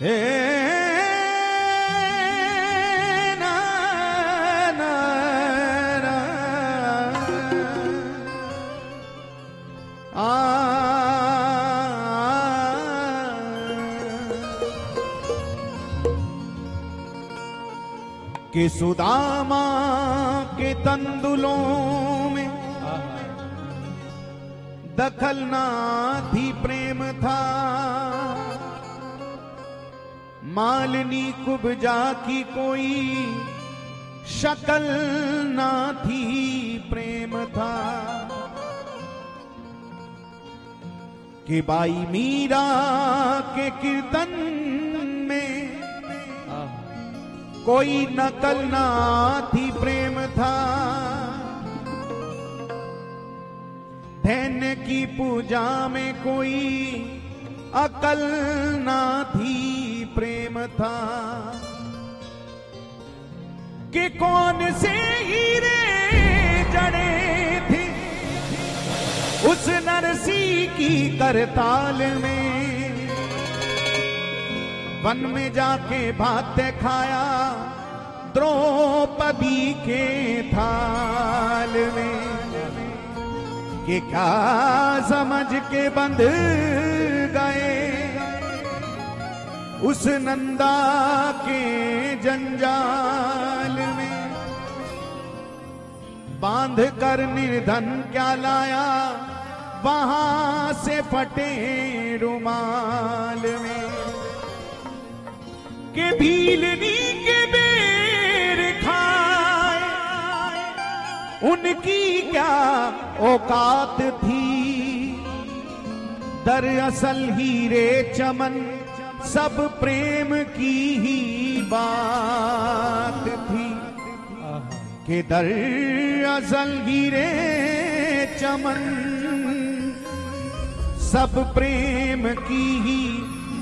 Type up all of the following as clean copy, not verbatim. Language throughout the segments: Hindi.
हे ना ना ना कि सुदामा के तंदुलों में दखल ना थी प्रेम था, मालिनी कुब्जा की कोई शक्ल ना थी प्रेम था। कि बाई मीरा के कीर्तन में कोई नकल ना थी प्रेम था। धैन्य की पूजा में कोई अकल ना थी प्रेम था। कि कौन से हीरे जड़े थे उस नरसी की करताल में, वन में जाके भात खाया द्रौपदी के थाल में। कि क्या समझ के बंध गए उस नंदा के जंजाल में, बांध कर निर्धन क्या लाया वहां से फटे रुमाल में। के भीलनी के बेर खाए उनकी क्या औकात थी, दरअसल हीरे चमन सब प्रेम की ही बात थी। कि दरअसल हीरे चमन सब प्रेम की ही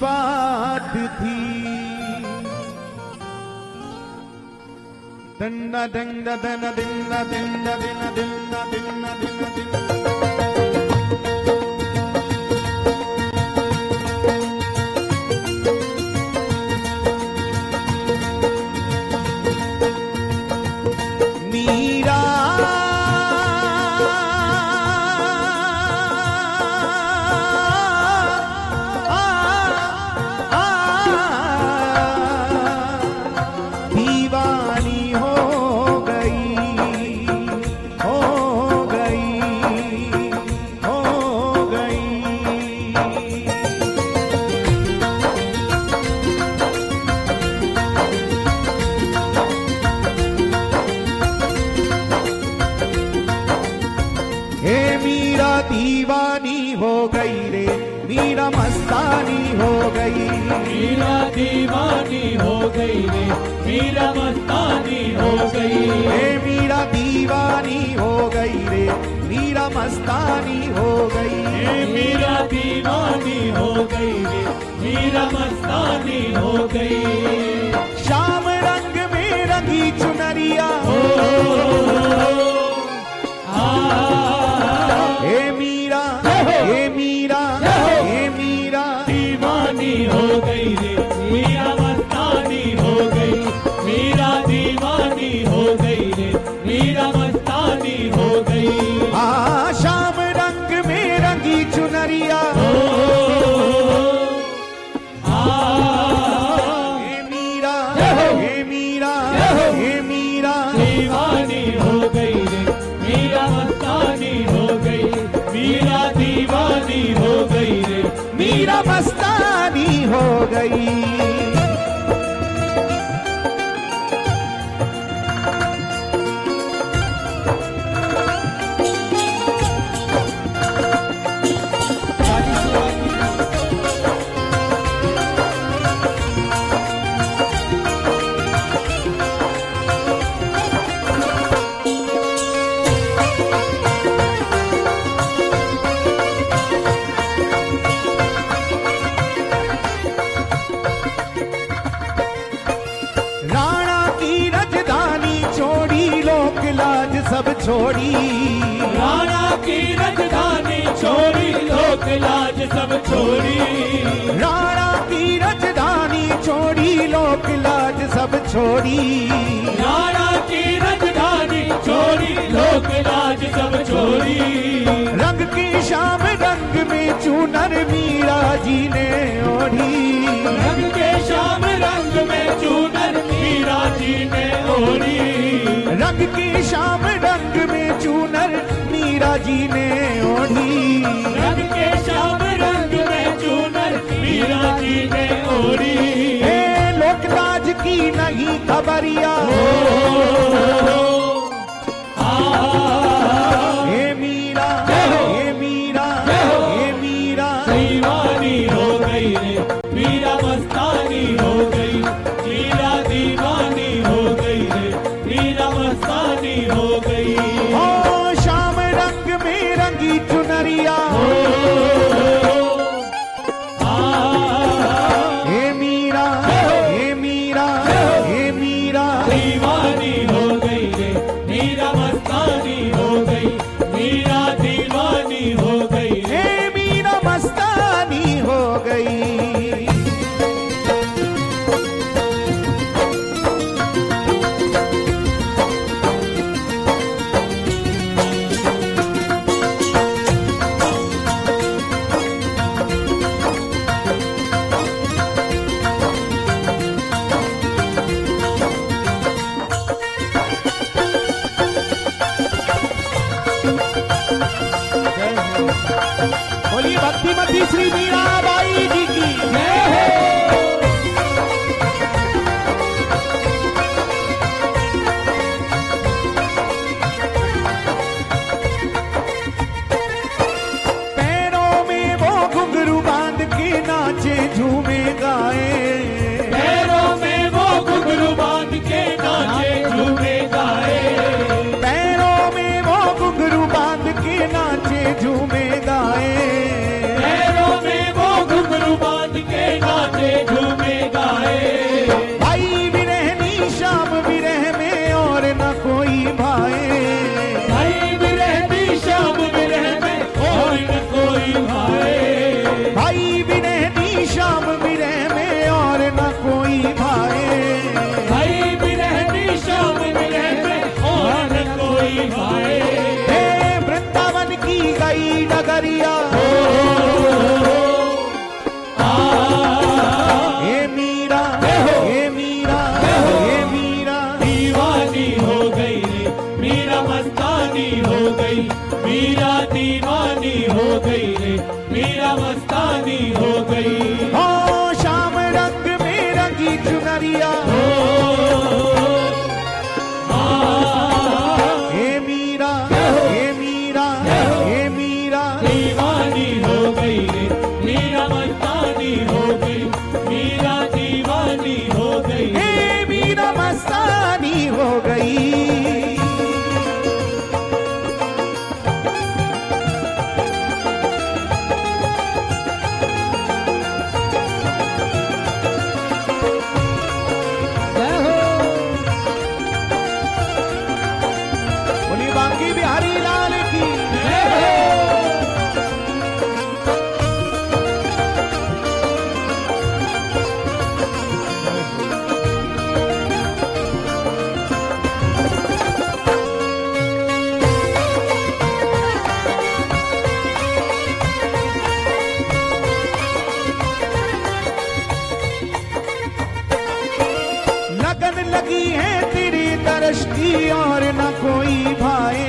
बात थी। दन्ना दन्ना दन्ना दन्ना दन्ना दन्ना दन्ना दन्ना दन्ना। दीवानी हो गई रे मीरा मस्तानी हो गई। मीरा दीवानी हो गई रे मीरा मस्तानी हो गई। मीरा दीवानी हो गई रे मीरा मस्तानी हो गई। मीरा दीवानी हो गई रे मीरा मस्तानी हो गई। शाम रंग में रंगी चुनरिया हो दीवानी हो गई रे मीरा मस्तानी हो गई। मीरा दीवानी हो गई रे मीरा मस्तानी हो गई। शाम रंग में रंगी चुनरिया हे मीरा हे मीरा हे मीरा दीवानी हो गई रे मीरा मस्तानी हो गई। मीरा दीवानी हो गई रे मीरा मस्तानी हो गई। सब छोड़ी राणा की राजधानी छोड़ी लोक लाज सब छोड़ी। राणा की राजधानी सब छोड़ी, राणा की राजधानी छोड़ी, लोक लाज सब छोड़ी। रंग की शाम रंग में चूनर मीरा जी ने ओढ़ी, रंग के शाम रंग में चूनर मीरा जी ने ओढ़ी, रंग की शाम रंग में चूनर मीरा जी ने ओढ़ी, रंग के शाम रंग में चूनर मीरा जी ने ओढ़ी। लोकलाज की नहीं खबरिया, हे मीरा, हे मीरा, हे मीरा, दीवानी हो गई रे मीरा, मस्तानी हो गई मीरा, दीवानी हो गई रे मीरा, मस्तानी हो गई। ओ शाम रंग में रंगी चुनरिया, हे मीरा, हे मीरा, हे मीरा, दीवानी हो गई रे मीरा, मस्तानी हो गई मीरा, दीवानी हो गई रे। हे मीरा मस्तानी हो गई। बोलिए भक्तिमती श्री मीराबाई जी की जय हो। पैरों में वो घुंघरू बांध के नाचे झूमे गाए, पैरों में वो घुंघरू बांध के नाचे झूमे गाए, पैरों में वो घुंघरू बांध के नाचे झूमे गाए, पैरों में वो घुंघरू बांध के नाचे झूमे गाए। भाई विरहनी शाम विरह में और न कोई भाए, भाई विरहनी शाम विरह में और न कोई भाए, भाई विरहनी शाम विरह में और न कोई भाए, भाई विरहनी शाम विरह में और न कोई भाए। हे वृंदावन की गई डगरिया, हे मीरा, हे मीरा, हे मीरा, दीवानी हो गई रे मीरा, मस्तानी हो गई मीरा, दीवानी हो गई रे मीरा, मस्तानी हो गई। हो शाम रंग में रंगी चुनरिया, हे मीरा, हे मीरा, हे मीरा, दीवानी हो गई रे मीरा, मस्तानी हो गई मीरा, दीवानी हो गई। हे मीरा मस्तानी हो गई। बोलिए बांकी बिहारी लाल की जय हो। लगन लगी है तेरी तरश की और न कोई भाए,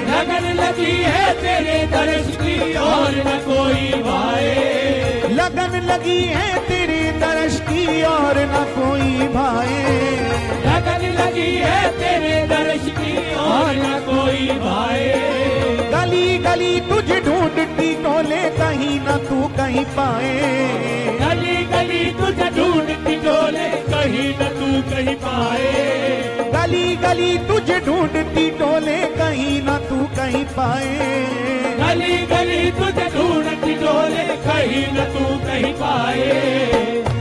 लगन लगी है तेरे दर्श की और न कोई भाए, लगन लगी है तेरी तरश की और न कोई भाए, लगन लगी है तेरे दर्श की और न कोई भाए। गली गली तुझे ढूंढती टोले कहीं न तू कहीं पाए, गली गली तुझे ढूंढती डोले कहीं न तू कहीं पाए, गली गली तुझे ढूंढती टोले कहीं न तू कहीं पाए, गली गली तुझे ढूंढती डोले कहीं न तू कहीं पाए।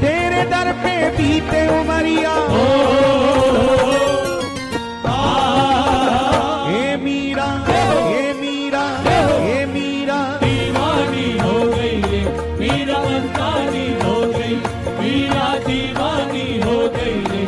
तेरे दर पे बीते उमरिया, हे मीरा, हे मीरा, हे मीरा, दीवानी हो गई रे मीरा, मस्तानी हो गई मीरा, दीवानी हो गई रे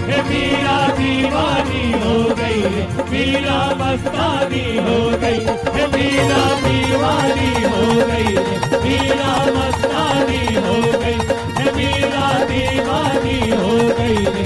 हे मीरा दीवानी हो गई रे मीरा मस्तानी हो गई हे मीरा दीवानी हो गई रे मीरा मस्तानी हो गई हे मीरा दीवानी हो गई रे